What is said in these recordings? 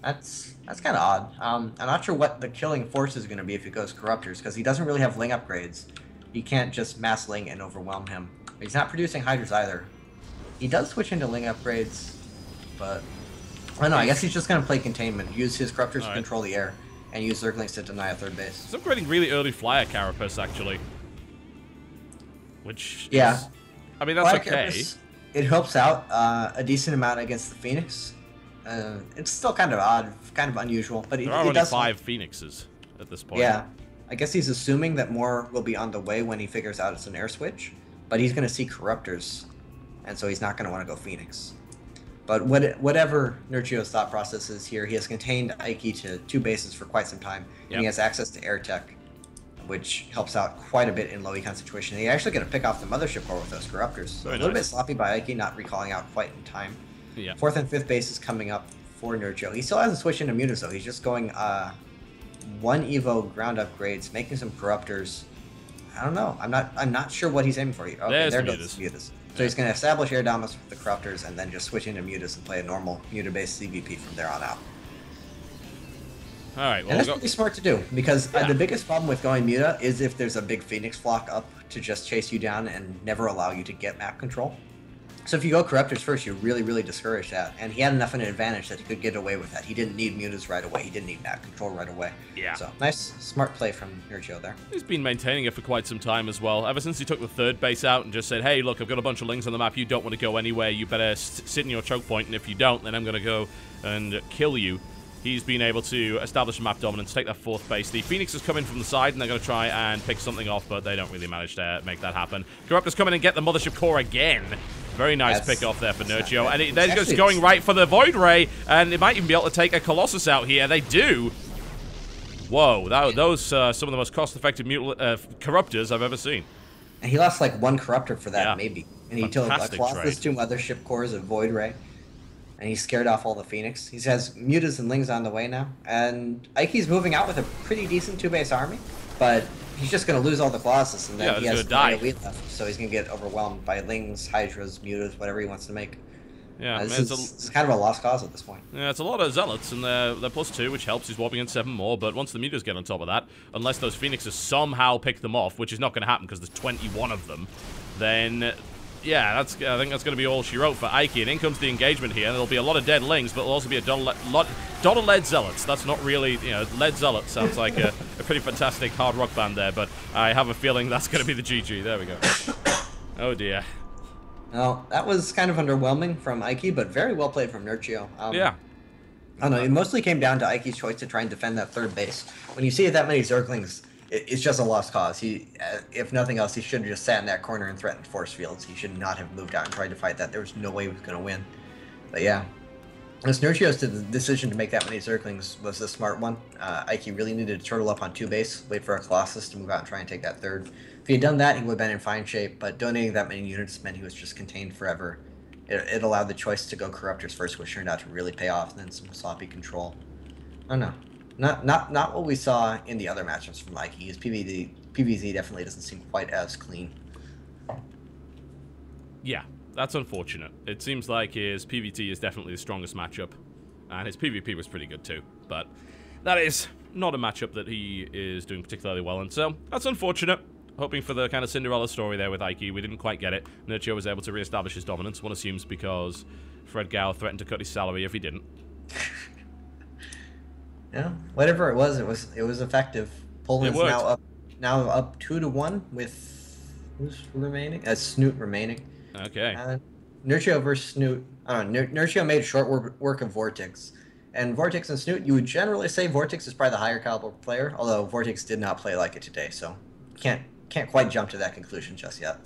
That's kind of odd. I'm not sure what the killing force is going to be if he goes Corruptors, because he doesn't really have Ling upgrades. You can't just mass Ling and overwhelm him. He's not producing Hydras either. He does switch into Ling upgrades, but I don't know. I guess he's just going to play Containment, use his Corruptors to control the air, and use Zerglings to deny a third base. He's upgrading really early Flyer Carapace, actually. Which yeah. is, I mean, that's Flyer okay. Carapace, it helps out a decent amount against the Phoenix. It's still kind of odd, kind of unusual, but there are only 5 Phoenixes at this point. Yeah, I guess he's assuming that more will be on the way when he figures out it's an air switch, but he's going to see Corruptors, and so he's not going to want to go Phoenix. But whatever Nurchio's thought process is here, he has contained Ike to 2 bases for quite some time, and he has access to air tech, which helps out quite a bit in low econ situation. He's actually going to pick off the Mothership Core with those Corruptors. So a little bit sloppy by Ike, not recalling out quite in time. Yeah. 4th and 5th base is coming up for Nurchio. He still hasn't switched into Mutas though. He's just going 1 Evo ground upgrades, making some Corruptors. I don't know. I'm not sure what he's aiming for. Okay, there goes Mutas. So he's going to establish air dominance with the Corruptors and then just switch into Mutas and play a normal Muta-based CVP from there on out. Alright, well, and that's pretty smart to do, because the biggest problem with going Muta is if there's a big Phoenix flock up to just chase you down and never allow you to get map control. So if you go Corruptors first, you're really, really discouraged that. And he had enough of an advantage that he could get away with that. He didn't need Mutas right away. He didn't need map control right away. Yeah. So nice, smart play from Nurchio there. He's been maintaining it for quite some time as well. Ever since he took the 3rd base out and just said, hey, look, I've got a bunch of Lings on the map. You don't want to go anywhere. You better sit in your choke point. And if you don't, then I'm going to go and kill you. He's been able to establish map dominance, take that 4th base. The Phoenix is coming from the side, and they're going to try and pick something off, but they don't really manage to make that happen. Corruptors come in and get the Mothership Core again. Very nice pick off there for Nurchio. And they're just going right for the Void Ray, and they might even be able to take a Colossus out here. They do. Whoa, those some of the most cost-effective Corruptors I've ever seen. And he lost like 1 Corruptor for that, maybe. And he took a Colossus, 2 Mothership Cores, a Void Ray. And he scared off all the Phoenix. He has Mutas and Lings on the way now. And Ike's moving out with a pretty decent 2-base army. But he's just going to lose all the Colossus. And then he has no elite left. So he's going to get overwhelmed by Lings, Hydras, Mutas, whatever he wants to make. Yeah, this is kind of a lost cause at this point. Yeah, it's a lot of Zealots, and they're +2, which helps. He's warping in 7 more, but once the Mutas get on top of that, unless those Phoenixes somehow pick them off, which is not going to happen because there's 21 of them, then... yeah, I think that's going to be all she wrote for Ike. And in comes the engagement here. There'll be a lot of dead Lings, but there'll also be a lot of Lead Zealots. That's not really, Lead Zealots sounds like a pretty fantastic hard rock band there, but I have a feeling that's going to be the GG. There we go. Oh, dear. Well, that was kind of underwhelming from Ike, but very well played from Nurchio. Yeah. I don't know, it mostly came down to Ike's choice to try and defend that 3rd base. When you see that many Zerglings, it's just a lost cause. He, if nothing else, he should have just sat in that corner and threatened force fields. He should not have moved out and tried to fight that. There was no way he was going to win. But yeah, as Nurchio's decision to make that many Zerglings was the smart one. Ike really needed to turtle up on 2 base, wait for a Colossus to move out and try and take that 3rd. If he had done that, he would have been in fine shape, but donating that many units meant he was just contained forever. It allowed the choice to go Corruptors first, which turned out to really pay off, and then some sloppy control. I don't know. Not what we saw in the other matchups from Ike. His PvZ definitely doesn't seem quite as clean. Yeah, that's unfortunate. It seems like his PvT is definitely the strongest matchup, and his PvP was pretty good too, but that is not a matchup that he is doing particularly well in, so that's unfortunate. Hoping for the kind of Cinderella story there with Ike. We didn't quite get it. Nurchio was able to re-establish his dominance, one assumes because Fred Gao threatened to cut his salary if he didn't. Yeah, whatever it was effective. Poland's now up 2-1 with who's remaining? Snoot remaining. Okay. Nurchio versus Snoot. I don't know. Nurchio made short work of Vortex, and Vortex and Snoot. You would generally say Vortex is probably the higher caliber player, although Vortex did not play like it today, so can't quite jump to that conclusion just yet.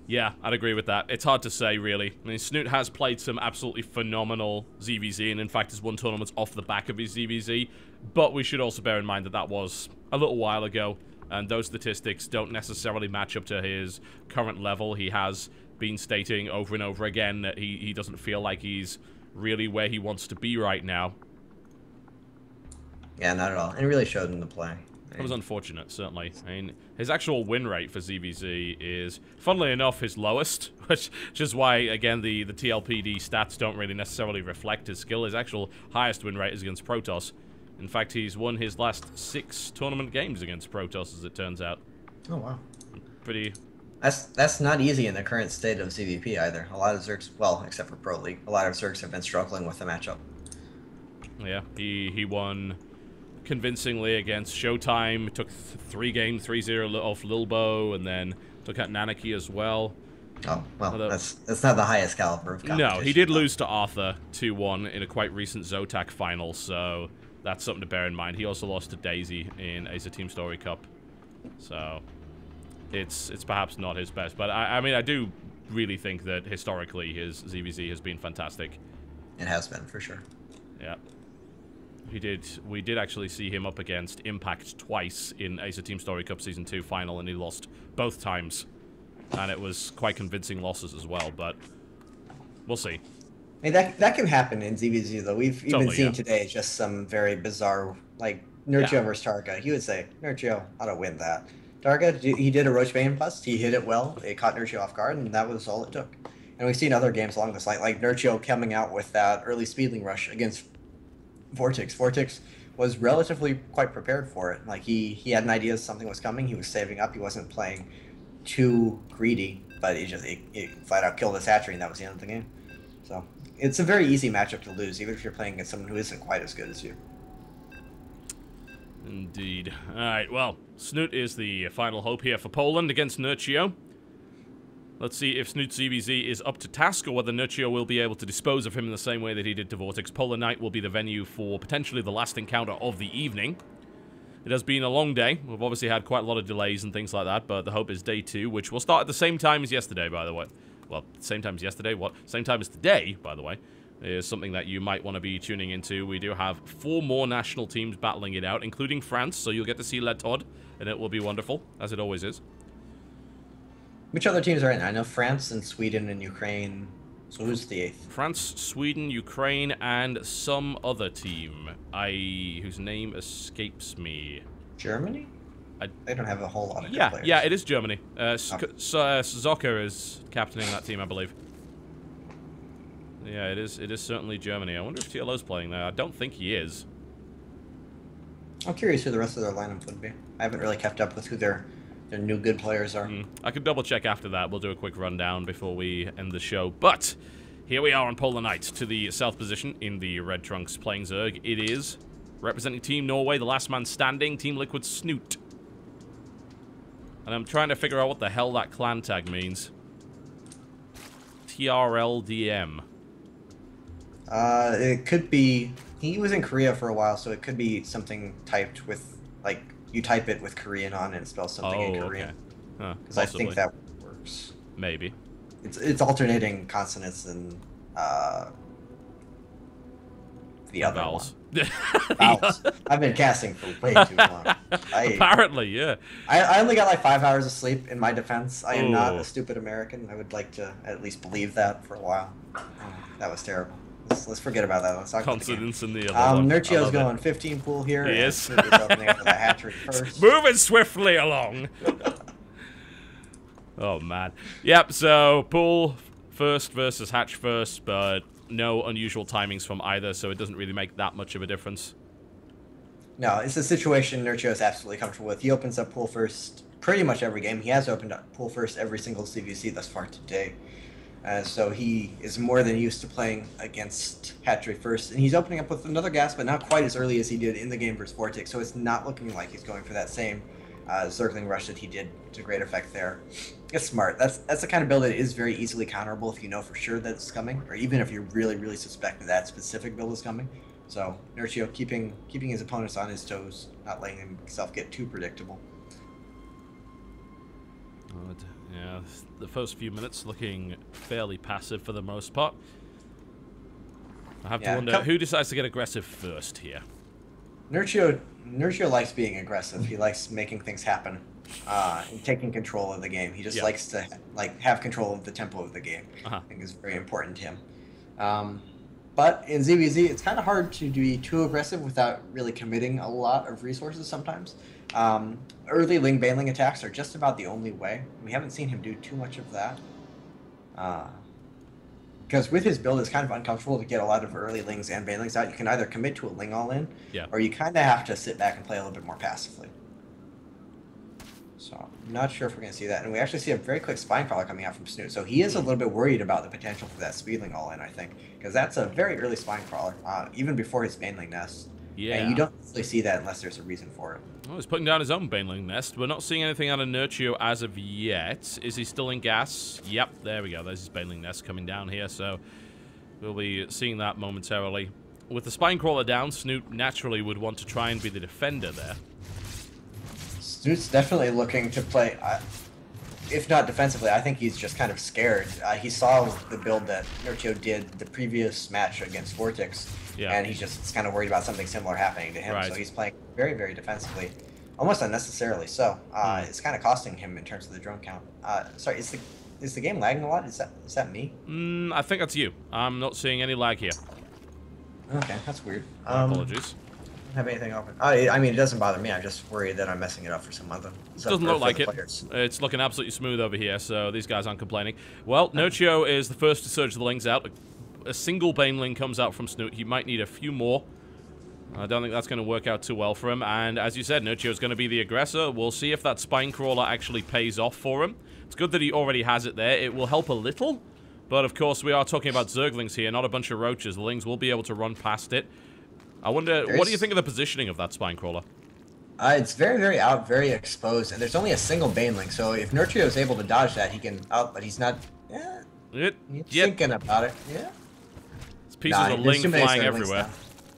Yeah, I'd agree with that. It's hard to say, really. I mean, Snoot has played some absolutely phenomenal ZVZ, and in fact has won tournaments off the back of his ZVZ, but we should also bear in mind that that was a little while ago, and those statistics don't necessarily match up to his current level. He has been stating over and over again that he doesn't feel like he's really where he wants to be right now. Yeah, not at all. And it really showed in the play. That was unfortunate, certainly. I mean, his actual win rate for ZVZ is, funnily enough, his lowest, which is why, again, the TLPD stats don't really necessarily reflect his skill. His actual highest win rate is against Protoss. In fact, he's won his last 6 tournament games against Protoss, as it turns out. Oh, wow. Pretty... That's not easy in the current state of CVP either. A lot of Zergs, well, except for Pro League, a lot of Zergs have been struggling with the matchup. Yeah, he won convincingly against Showtime, took 3 games, 3-0 off Lilbo, and then took out Nanaki as well. Oh, well, that's not the highest caliber of competition. No, he did lose to Arthur 2-1 in a quite recent Zotac final, so that's something to bear in mind. He also lost to Daisy in Acer Team Story Cup, so it's perhaps not his best. But I mean, I do really think that historically his ZVZ has been fantastic. It has been, for sure. Yeah. We did actually see him up against Impact twice in Acer Team Story Cup Season 2 final, and he lost both times. And it was quite convincing losses as well, but we'll see. I mean, that can happen in ZVZ, though. We've even seen today just some very bizarre, like, Nurchio versus Targa. He would say, Nurchio ought to win that. Targa, he did a Roach Bane bust. He hit it well. It caught Nurchio off guard, and that was all it took. And we've seen other games along this line, like Nurchio coming out with that early Speedling rush against Vortex. Vortex was relatively quite prepared for it. Like, he had an idea something was coming. He was saving up. He wasn't playing too greedy, but it flat out killed his hatchery, and that was the end of the game. So it's a very easy matchup to lose, even if you're playing against someone who isn't quite as good as you. Indeed. Alright, well, Snoot is the final hope here for Poland against Nurchio. Let's see if Snoot ZVZ is up to task, or whether Nurchio will be able to dispose of him in the same way that he did to Vortex. Polar Night will be the venue for potentially the last encounter of the evening. It has been a long day. We've obviously had quite a lot of delays and things like that, but the hope is day 2, which will start at the same time as yesterday, by the way. Well, same time as yesterday? What? Same time as today, by the way, is something that you might want to be tuning into. We do have 4 more national teams battling it out, including France, so you'll get to see Le Todd, and it will be wonderful, as it always is. Which other teams are in? I know France and Sweden and Ukraine. So who's the 8th? France, Sweden, Ukraine, and some other team. Whose name escapes me. Germany? They don't have a whole lot of good players. Yeah, it is Germany. Zocker is captaining that team, I believe. Yeah, it is certainly Germany. I wonder if TLO's playing there. I don't think he is. I'm curious who the rest of their lineup would be. I haven't really kept up with who their new good players are. I could double check after that. We'll do a quick rundown before we end the show. But here we are on Polar Night to the south position in the Red Trunks playing Zerg. It is representing Team Norway, the last man standing, Team Liquid Snoot. And I'm trying to figure out what the hell that clan tag means. TRLDM. It could be... He was in Korea for a while, so it could be something typed with, like, you type it with Korean on and it spells something in Korean. Because I think that works. Maybe. It's alternating consonants and the other vowels. One. Vowels. I've been casting for way too long. Apparently, yeah. I only got like 5 hours of sleep in my defense. I am not a stupid American. I would like to at least believe that for a while. That was terrible. Let's forget about that. Let's talk consonants in the other one. Nurchio's going 15 pool here. He is. Opening up with a hatchery first. Moving swiftly along. Oh, man. Yep, so pool first versus hatch first, but no unusual timings from either, so it doesn't really make that much of a difference. No, it's a situation Nurchio is absolutely comfortable with. He opens up pool first pretty much every game. He has opened up pool first every single CVC thus far today. So he is more than used to playing against hatchery first. And he's opening up with another gas, but not quite as early as he did in the game versus Vortex. So it's not looking like he's going for that same Zergling rush that he did to great effect there. It's smart. That's the kind of build that is very easily counterable if you know for sure that it's coming, or even if you really, really suspect that specific build is coming. So Nurchio keeping his opponents on his toes, not letting himself get too predictable. Yeah, the first few minutes looking fairly passive for the most part. I have to wonder who decides to get aggressive first here. Nurchio likes being aggressive. He likes making things happen, and taking control of the game. He just likes to have control of the tempo of the game. I think is very important to him. But in ZVZ, it's kind of hard to be too aggressive without really committing a lot of resources sometimes. Early Ling Baneling attacks are just about the only way. We haven't seen him do too much of that. Because with his build, it's kind of uncomfortable to get a lot of early Lings and Banelings out. You can either commit to a Ling all-in, or you kind of have to sit back and play a little bit more passively. So I'm not sure if we're going to see that. And we actually see a very quick Spine Crawler coming out from Snoot. So he is a little bit worried about the potential for that Speedling all-in, I think. Because that's a very early Spine Crawler, even before his Baneling nest. Yeah. And you don't really see that unless there's a reason for it. Well, he's putting down his own Baneling nest. We're not seeing anything out of Nurtio as of yet. Is he still in gas? Yep, there we go. There's his Baneling nest coming down here, so we'll be seeing that momentarily. With the Spine Crawler down, Snoot naturally would want to try and be the defender there. Snoot's definitely looking to play, if not defensively, I think he's just kind of scared. He saw the build that Nurtio did the previous match against Vortex, and he's just kind of worried about something similar happening to him. Right. So he's playing very, very defensively, almost unnecessarily so. It's kind of costing him in terms of the drone count. Sorry, is the game lagging a lot? Is that me? I think that's you. I'm not seeing any lag here. Okay, that's weird. Apologies. Have anything open? I mean, it doesn't bother me. I'm just worried that I'm messing it up for some other. Doesn't look like it. It's looking absolutely smooth over here, so these guys aren't complaining. Well, Nurtio is the first to surge the Lings out. A single Baneling comes out from Snoot. He might need a few more. I don't think that's going to work out too well for him. And as you said, Nurtio is going to be the aggressor. We'll see if that Spine Crawler actually pays off for him. It's good that he already has it there. It will help a little. But of course, we are talking about Zerglings here, not a bunch of Roaches. The Lings will be able to run past it. I wonder, what do you think of the positioning of that Spine Crawler? It's very, very out, very exposed, and there's only a single Baneling, so if Nurtio is able to dodge that, he can out, but he's not. He's thinking about it. Yeah. There's pieces of Ling flying everywhere. Now.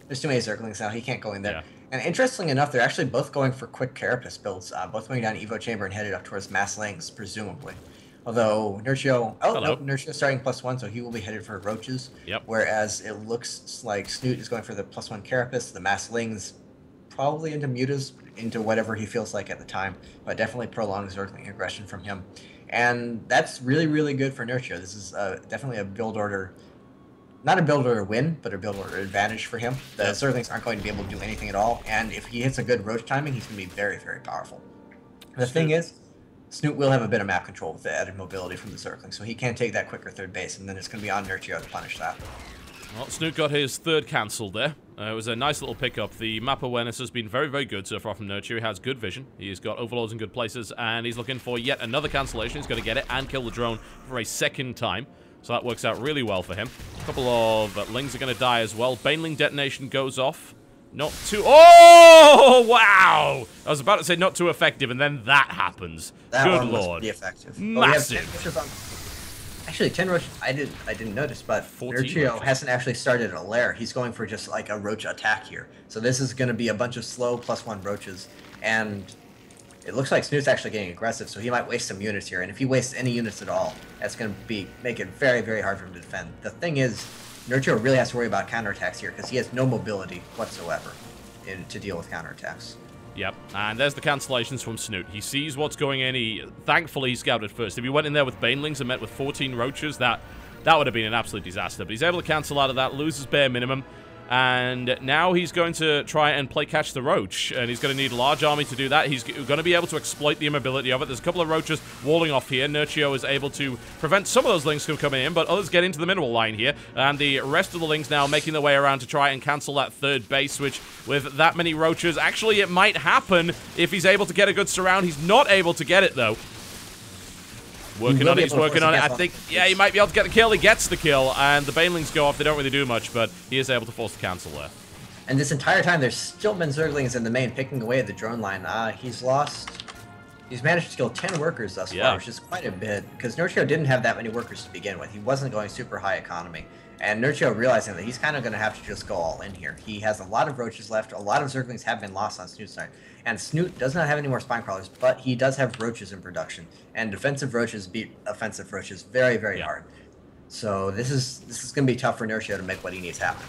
There's too many Zerglings now. He can't go in there. Yeah. And interestingly enough, they're actually both going for quick Carapace builds, both going down Evo Chamber and headed up towards Mass Lings, presumably. Although Nurtio, nope, Nurtio's starting +1, so he will be headed for Roaches. Yep. Whereas it looks like Snoot is going for the +1 Carapace, the Mass Lings, probably into Mutas, into whatever he feels like at the time, but definitely prolonged Zergling aggression from him. And that's really, really good for Nurtio. This is definitely a build order, not a build order win, but a build order advantage for him. The Zerglings aren't going to be able to do anything at all, and if he hits a good Roach timing, he's going to be very, very powerful. The thing is, Snoot will have a bit of map control with the added mobility from the Zergling, so he can take that quicker third base, and then it's going to be on Nurtio to punish that. Well, Snoot got his third cancelled there. It was a nice little pickup. The map awareness has been very, very good so far from Nurtio. He has good vision. He's got overlords in good places, and he's looking for yet another cancellation. He's going to get it and kill the drone for a second time. So that works out really well for him. A couple of Lings are going to die as well. Baneling detonation goes off. Not too... Oh, wow! I was about to say not too effective, and then that happens. That Good one lord. Was effective. Massive. Actually, 10 Roach, I didn't notice, but Nurtio hasn't actually started a lair. He's going for just like a Roach attack here. So this is going to be a bunch of slow +1 Roaches, and it looks like Snoot's actually getting aggressive, so he might waste some units here. And if he wastes any units at all, that's going to make it very, very hard for him to defend. The thing is, Nurtio really has to worry about counterattacks here because he has no mobility whatsoever to deal with counterattacks. Yep, and there's the cancellations from Snoot. He sees what's going in. Thankfully, he scouted first. If he went in there with Banelings and met with 14 Roaches, that would have been an absolute disaster. But he's able to cancel out of that, loses bare minimum. And now he's going to try and play catch the Roach. And he's going to need a large army to do that. He's going to be able to exploit the immobility of it. There's a couple of Roaches walling off here. Nurtio is able to prevent some of those Lings from coming in, but others get into the mineral line here. And the rest of the Lings now making their way around to try and cancel that third base, which with that many Roaches, actually it might happen if he's able to get a good surround. He's not able to get it, though. Working on it, he's working on it. I think, yeah, he might be able to get the kill. He gets the kill, and the Banelings go off. They don't really do much, but he is able to force the cancel there. And this entire time, there's still been Zerglings in the main picking away at the drone line. He's managed to kill 10 workers thus far, which is quite a bit, because Nurtio didn't have that many workers to begin with. He wasn't going super high economy. And Nurtio realizing that he's kind of going to have to just go all in here. He has a lot of Roaches left. A lot of Zerglings have been lost on Snoot's side. And Snoot does not have any more Spine Crawlers, but he does have Roaches in production. And defensive Roaches beat offensive Roaches very, very hard. So this is going to be tough for Nurtio to make what he needs happen.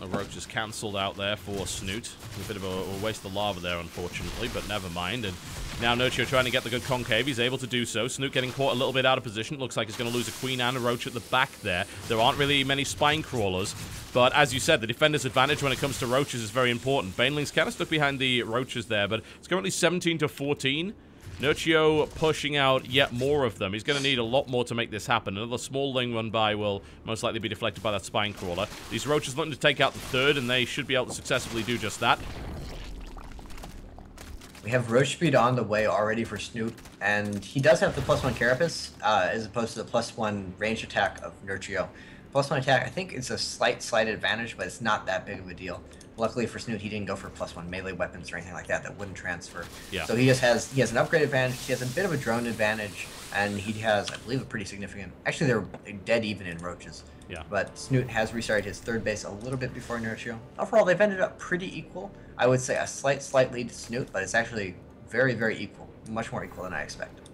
A Roach is cancelled out there for Snoot. A bit of a waste of lava there, unfortunately, but never mind. And Now Nurture trying to get the good concave. He's able to do so. Snoot getting caught a little bit out of position. Looks like he's going to lose a queen and a roach at the back there. There aren't really many spine crawlers. But as you said, the defender's advantage when it comes to roaches is very important. Baneling's kind of stuck behind the roaches there, but it's currently 17-14. Nurchio pushing out yet more of them. He's going to need a lot more to make this happen. Another small ling run by will most likely be deflected by that spine crawler. These roaches looking to take out the third, and they should be able to successfully do just that. We have roach speed on the way already for Snoot, and he does have the +1 carapace, as opposed to the +1 range attack of Nurchio. +1 attack, I think it's a slight advantage, but it's not that big of a deal. Luckily for Snoot, he didn't go for +1 melee weapons or anything like that wouldn't transfer. Yeah. So he just has an upgrade advantage, he has a bit of a drone advantage, and he has, I believe, a pretty significant... Actually, they're dead even in roaches. Yeah. But Snoot has restarted his third base a little bit before Nurchio. Overall, they've ended up pretty equal. I would say a slight lead to Snoot, but it's actually very, very equal. Much more equal than I expected.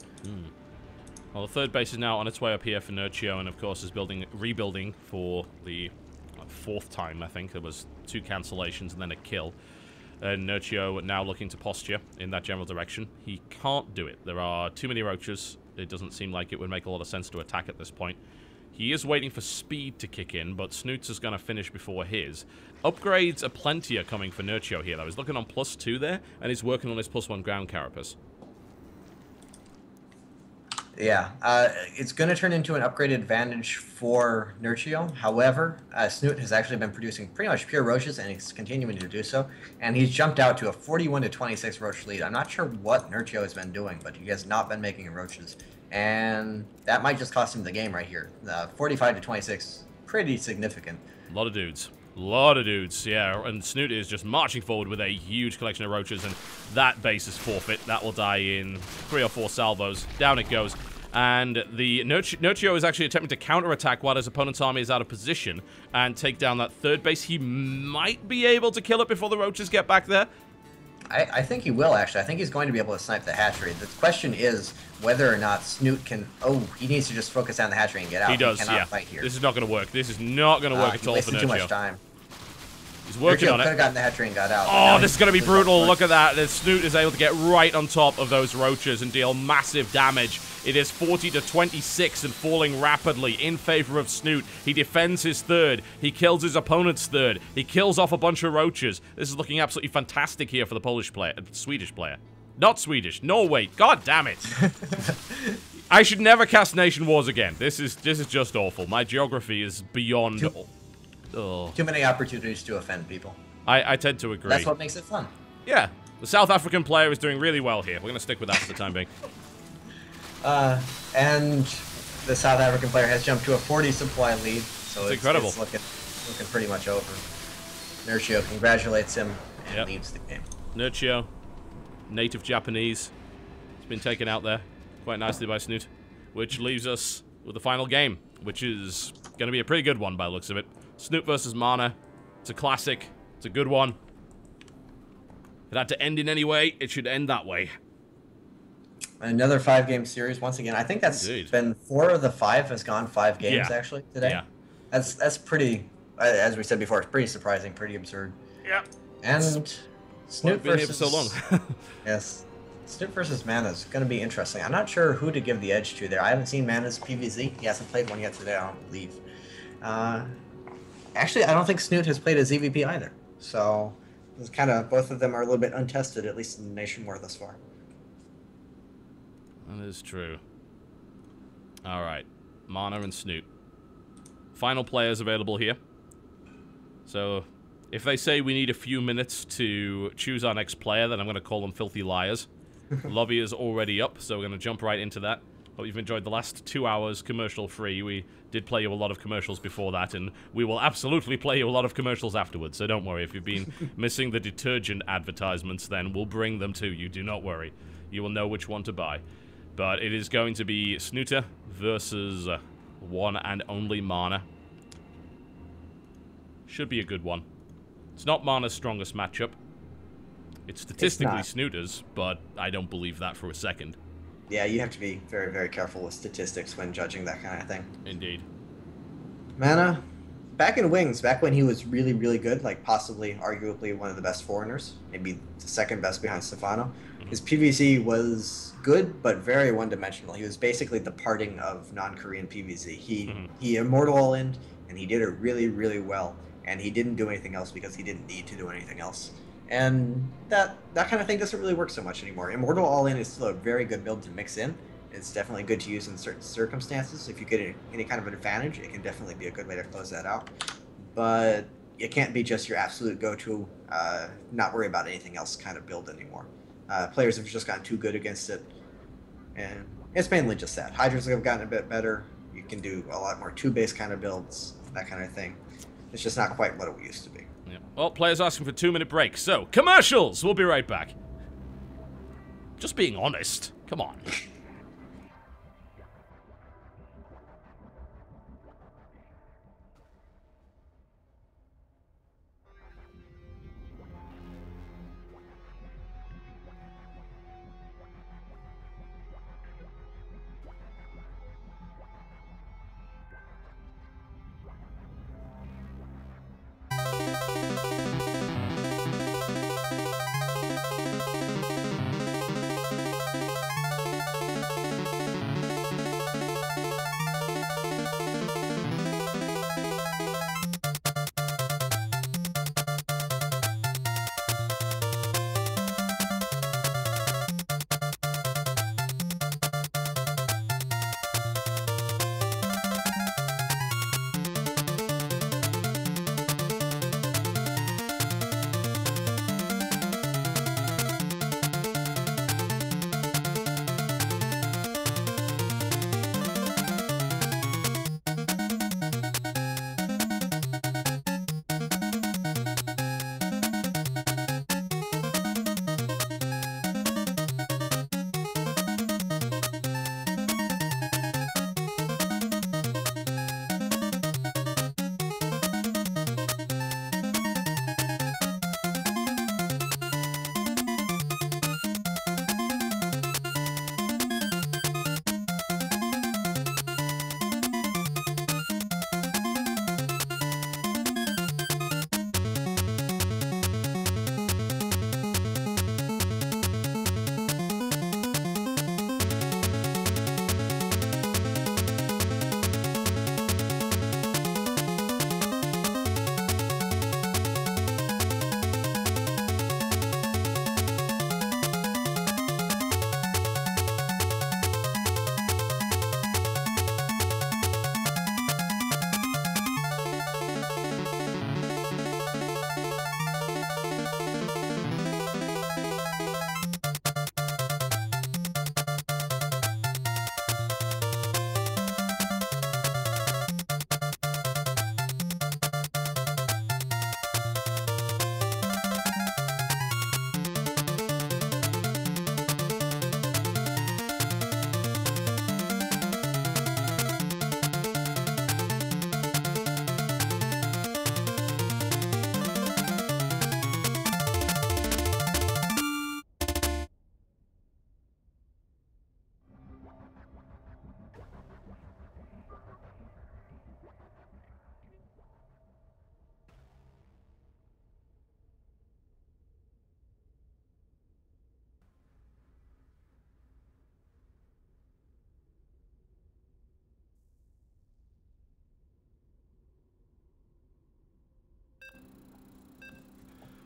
Well, the third base is now on its way up here for Nurchio, and of course is rebuilding for the fourth time, I think. There was 2 cancellations and then a kill. And Nurchio now looking to posture in that general direction. He can't do it. There are too many roaches. It doesn't seem like it would make a lot of sense to attack at this point. He is waiting for speed to kick in, but Snoot's is going to finish before his. Upgrades are plenty coming for Nurchio here, though. He's looking on +2 there, and he's working on his +1 ground carapace. Yeah, it's going to turn into an upgraded advantage for Nurchio. However, Snoot has actually been producing pretty much pure roaches, and he's continuing to do so. And he's jumped out to a 41-26 roach lead. I'm not sure what Nurchio has been doing, but he has not been making roaches. And that might just cost him the game right here. 45-26, pretty significant. A lot of dudes. A lot of dudes, yeah. And Snoot is just marching forward with a huge collection of roaches, and that base is forfeit. That will die in 3 or 4 salvos. Down it goes. And the Nurchio is actually attempting to counterattack while his opponent's army is out of position and take down that third base. He might be able to kill it before the roaches get back there. I think he will, actually. I think he's going to be able to snipe the hatchery. The question is whether or not Snoot can... Oh, he needs to just focus on the hatchery and get out. He does, cannot yeah. fight here. This is not going to work. This is not going to work at all for Nurchio. Too much time. He's working on it. Could have gotten the hatchery and got out. Oh, this is going to be brutal. Look at that. The Snoot is able to get right on top of those roaches and deal massive damage. It is 40-26 and falling rapidly in favor of Snoot. He defends his third. He kills his opponent's third. He kills off a bunch of roaches. This is looking absolutely fantastic here for the Swedish player. Not Swedish. Norway. God damn it. I should never cast Nation Wars again. This is just awful. My geography is beyond... Too many opportunities to offend people. I tend to agree. That's what makes it fun. Yeah. The South African player is doing really well here. We're going to stick with that for the time being. And the South African player has jumped to a 40 supply lead. So it's incredible. It's looking pretty much over. Nurchio congratulates him and leaves the game. Nurchio, native Japanese. It's been taken out there quite nicely by Snoot, which leaves us with the final game, which is going to be a pretty good one by the looks of it. Snoot versus Mana. It's a classic. It's a good one. If it had to end in any way, it should end that way. Another 5-game series once again. I think that's been 4 of the 5 has gone 5 games actually today. Yeah. That's pretty, as we said before, it's pretty surprising, pretty absurd. Yeah. And Snoot been here versus... for so long. Yes. Snoot versus Mana is going to be interesting. I'm not sure who to give the edge to there. I haven't seen Mana's PvZ. He hasn't played one yet today, I don't believe. Actually, I don't think Snoot has played a ZVP either. So, it's kind of, both of them are a little bit untested, at least in the Nation War thus far. That is true. Alright. Mana and Snoot. Final players available here. So, if they say we need a few minutes to choose our next player, then I'm going to call them filthy liars. Lobby is already up, so we're going to jump right into that. Hope you've enjoyed the last 2 hours commercial-free. We did play you a lot of commercials before that, and we will absolutely play you a lot of commercials afterwards, so don't worry. If you've been missing the detergent advertisements, then we'll bring them to you. Do not worry. You will know which one to buy. But it is going to be Snooter versus one and only Mana. Should be a good one. It's not Mana's strongest matchup. It's statistically Snooter's, but I don't believe that for a second. Yeah, you have to be very, very careful with statistics when judging that kind of thing. Indeed. Mana, back in Wings, back when he was really, really good, like possibly, arguably one of the best foreigners, maybe the second best behind Stefano, his PvZ was good, but very one-dimensional. He was basically the parting of non-Korean PvZ. He immortal all-in, and he did it really, really well. And he didn't do anything else because he didn't need to do anything else. And that kind of thing doesn't really work so much anymore. Immortal all-in is still a very good build to mix in. It's definitely good to use in certain circumstances. If you get any kind of an advantage, it can definitely be a good way to close that out. But it can't be just your absolute go-to, not worry about anything else kind of build anymore. Players have just gotten too good against it. And it's mainly just that. Hydras have gotten a bit better. You can do a lot more 2-base kind of builds, that kind of thing. It's just not quite what it used to be. Yeah. Well, players asking for a 2-minute break. So, commercials! We'll be right back. Just being honest. Come on.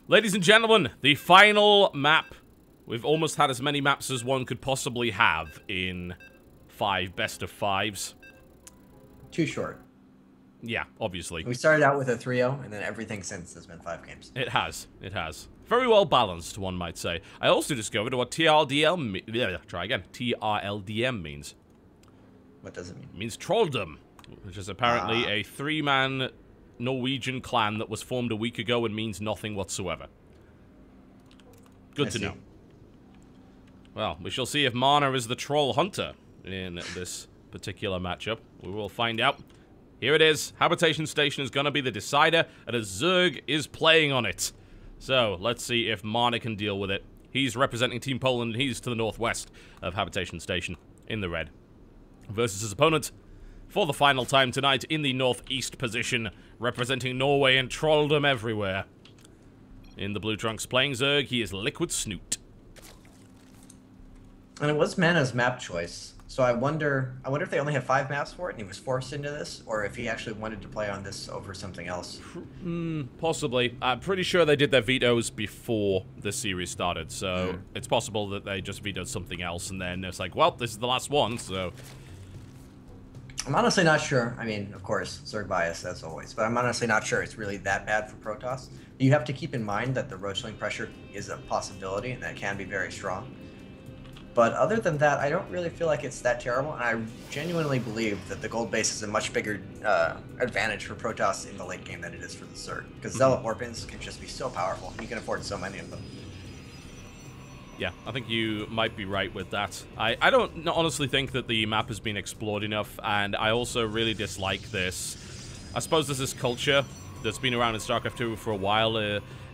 Ladies and gentlemen, the final map. We've almost had as many maps as one could possibly have in 5 best of 5s. Too short. Yeah, obviously. We started out with a 3-0, and then everything since has been 5 games. It has. It has. Very well balanced, one might say. I also discovered what TRLDM means. What does it mean? It means trolldom, which is apparently a 3-man Norwegian clan that was formed a week ago and means nothing whatsoever. Good to know. Well, we shall see if Mana is the troll hunter in this particular matchup. We will find out. Here it is. Habitation Station is going to be the decider, and a Zerg is playing on it. So, let's see if Mana can deal with it. He's representing Team Poland, and he's to the northwest of Habitation Station in the red. Versus his opponent, For the final time tonight in the northeast position, representing Norway and trolldom everywhere. In the blue trunks playing Zerg, he is Liquid Snoot. And it was Mana's map choice, so I wonder if they only had 5 maps for it and he was forced into this, or if he actually wanted to play on this over something else. Possibly. I'm pretty sure they did their vetoes before the series started, so it's possible that they just vetoed something else, and then it's like, well, this is the last one, so... I'm honestly not sure. I mean, of course, Zerg bias, as always, but I'm honestly not sure it's really that bad for Protoss. You have to keep in mind that the roachling pressure is a possibility, and that can be very strong. But other than that, I don't really feel like it's that terrible, and I genuinely believe that the gold base is a much bigger advantage for Protoss in the late game than it is for the Zerg. Because Zealot Warpins can just be so powerful, and you can afford so many of them. Yeah, I think you might be right with that. I don't honestly think that the map has been explored enough, and I also really dislike this. I suppose there's this culture that's been around in StarCraft 2 for a while,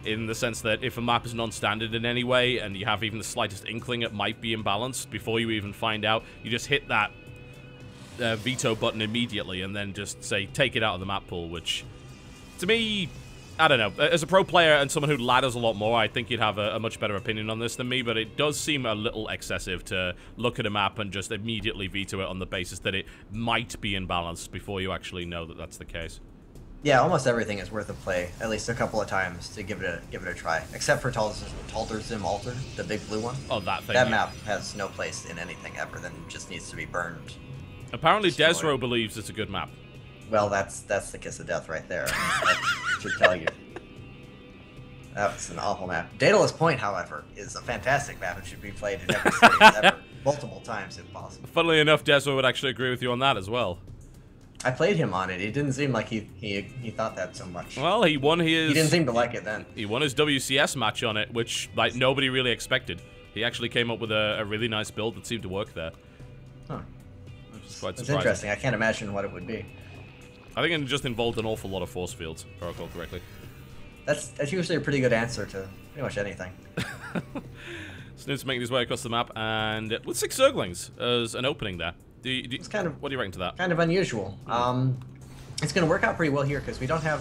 in the sense that if a map is non-standard in any way, and you have even the slightest inkling it might be imbalanced, before you even find out, you just hit that veto button immediately, and then just say, take it out of the map pool, which, to me... I don't know. As a pro player and someone who ladders a lot more, I think you'd have a much better opinion on this than me, but it does seem a little excessive to look at a map and just immediately veto it on the basis that it might be imbalanced before you actually know that that's the case. Yeah, almost everything is worth a play, at least a couple of times, to give it a try. Except for Talderzim Altar, the big blue one. Oh, that thing. That map has no place in anything ever, then just needs to be burned. Apparently Desro believes it's a good map. Well, that's the kiss of death right there. That should tell you. That was an awful map. Daedalus Point, however, is a fantastic map and should be played in every series ever, multiple times if possible. Funnily enough, Desro would actually agree with you on that as well. I played him on it. It didn't seem like he thought that so much. Well, he won his... He didn't seem to like it then. He won his WCS match on it, which like nobody really expected. He actually came up with a really nice build that seemed to work there. Huh. It's quite That's surprising. interesting. I can't imagine what it would be. I think it just involved an awful lot of force fields, if I recall correctly. That's usually a pretty good answer to pretty much anything. Snoot's making his way across the map, and with 6 Zerglings as an opening there. It's kind of, what do you reckon to that? Kind of unusual. It's going to work out pretty well here because we don't have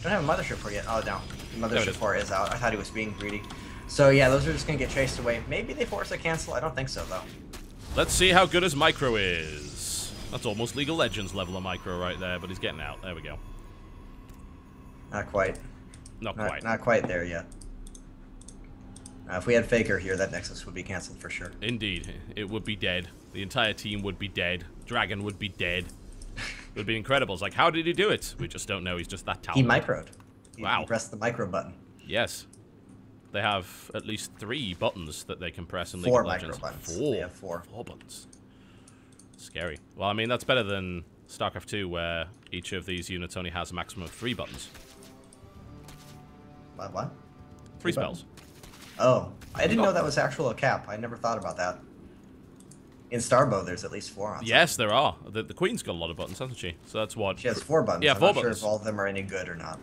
a mothership for yet. Oh no, the mothership for is out. I thought he was being greedy. So yeah, those are just going to get chased away. Maybe they force a cancel. I don't think so though. Let's see how good his micro is. That's almost League of Legends level of micro right there, but he's getting out. There we go. Not quite. Not quite. Not quite there yet. If we had Faker here, that Nexus would be cancelled for sure. Indeed. It would be dead. The entire team would be dead. Dragon would be dead. It would be incredible. It's like, how did he do it? We just don't know. He's just that talented. He microed. Wow. He pressed the micro button. Yes. They have at least 3 buttons that they can press in League 4 of Legends. micro buttons. 4. They have 4. 4 buttons. Scary. Well, I mean, that's better than StarCraft 2, where each of these units only has a maximum of 3 buttons. What? 3 spells. Oh, I didn't know that was actual cap. I never thought about that. In Starbow, there's at least 4 on. Yes, there are. The Queen's got a lot of buttons, hasn't she? So that's what... She has 4 buttons. Yeah, 4 I'm not buttons. sure if all of them are any good or not.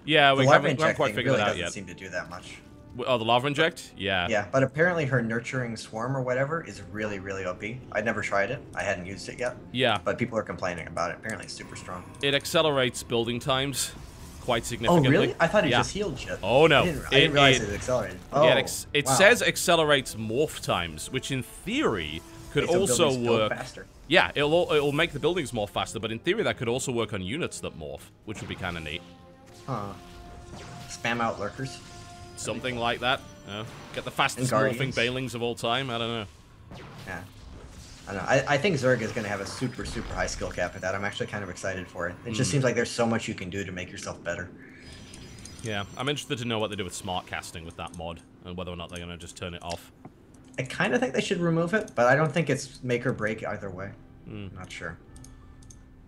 Yeah, we haven't quite figured really it out doesn't yet. Seem to do that much. Oh, the Lava Inject? Yeah. Yeah, but apparently her Nurturing Swarm or whatever is really, really OP. I'd never tried it. I hadn't used it yet. Yeah. But people are complaining about it. Apparently it's super strong. It accelerates building times quite significantly. Oh, really? I thought it just healed shit. Oh, no. I didn't realize it accelerated. Oh, yeah, it says accelerates morph times, which in theory could also work... faster. Yeah, it'll make the buildings morph faster, but in theory that could also work on units that morph, which would be kind of neat. Huh. Spam out lurkers. Something like that. Get the fastest morphing Bailings of all time. I don't know. Yeah. I don't know. I think Zerg is going to have a super, super high skill cap at that. I'm actually kind of excited for it. It just seems like there's so much you can do to make yourself better. Yeah, I'm interested to know what they do with smart casting with that mod, and whether or not they're going to just turn it off. I kind of think they should remove it, but I don't think it's make or break either way. Not sure.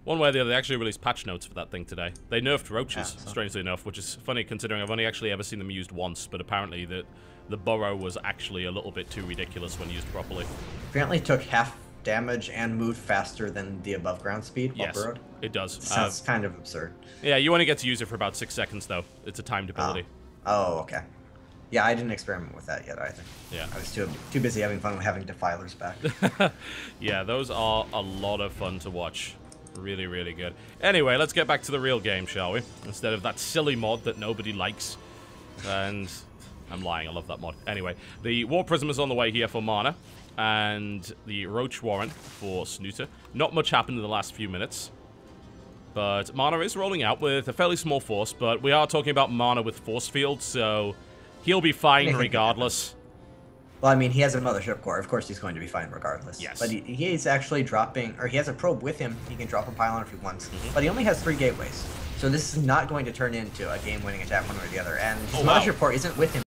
One way or the other, they actually released patch notes for that thing today. They nerfed roaches, strangely enough, which is funny considering I've only actually ever seen them used once, but apparently the burrow was actually a little bit too ridiculous when used properly. Apparently took half damage and moved faster than the above ground speed while burrowed. It does. Sounds kind of absurd. Yeah, you only get to use it for about 6 seconds, though. It's a timed ability. Oh, okay. Yeah, I didn't experiment with that yet either. Yeah. I was too busy having fun with having defilers back. Yeah, those are a lot of fun to watch. Really, really good. Anyway, let's get back to the real game, shall we? Instead of that silly mod that nobody likes. And I'm lying, I love that mod. Anyway, the War Prism is on the way here for Mana. And the Roach Warren for Snooter. Not much happened in the last few minutes. But Mana is rolling out with a fairly small force. But we are talking about Mana with Force Field, so he'll be fine regardless. Well, I mean, he has a Mothership Core. Of course he's going to be fine regardless. Yes. But he is actually dropping, or he has a probe with him. He can drop a pylon if he wants. But he only has 3 gateways. So this is not going to turn into a game-winning attack one way or the other. And his Mothership Core isn't with him.